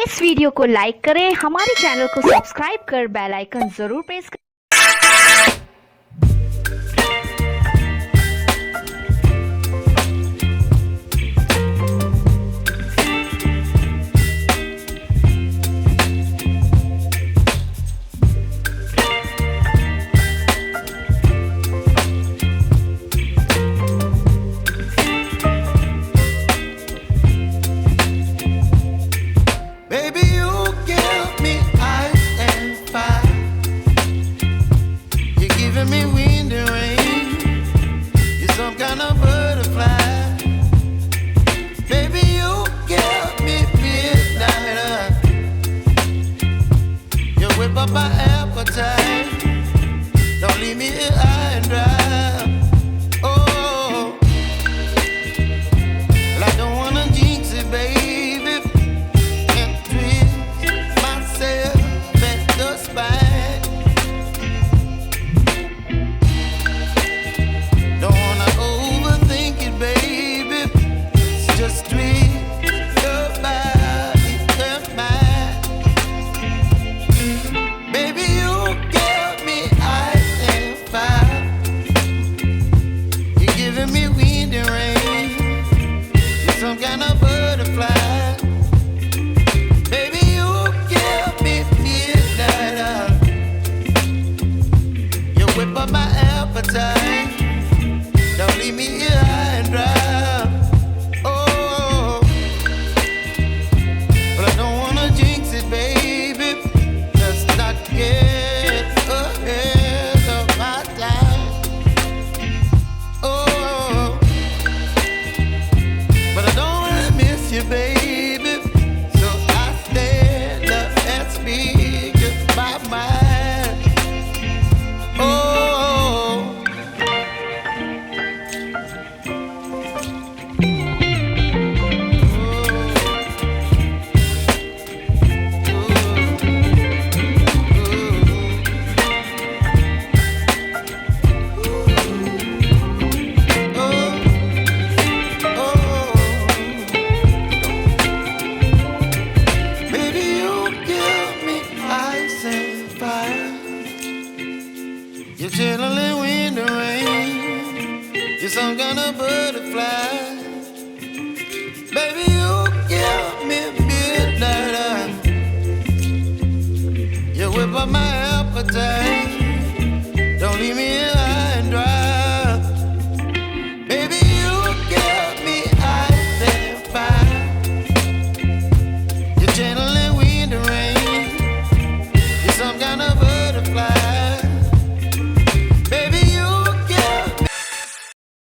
इस वीडियो को लाइक करें, हमारे चैनल को सब्सक्राइब कर बेल आइकन जरूर प्रेस करें। Baby, you give me ice and fire. You're giving me wind and rain. You're some kind of butterfly. Baby, you give me midnight. You whip up my appetite. Don't leave me here high and dry. Oh, well, I don't wanna jinx it, baby. Don't leave me here high and dry. Oh, but I don't wanna jinx it, baby. Let's not get ahead of my time. Oh, but I don't wanna miss you, baby. So I stand up and speak just my mind. Oh. You're chilling wind and rain. You're some kind of butterfly. Baby, you give me midnight. You whip up my appetite.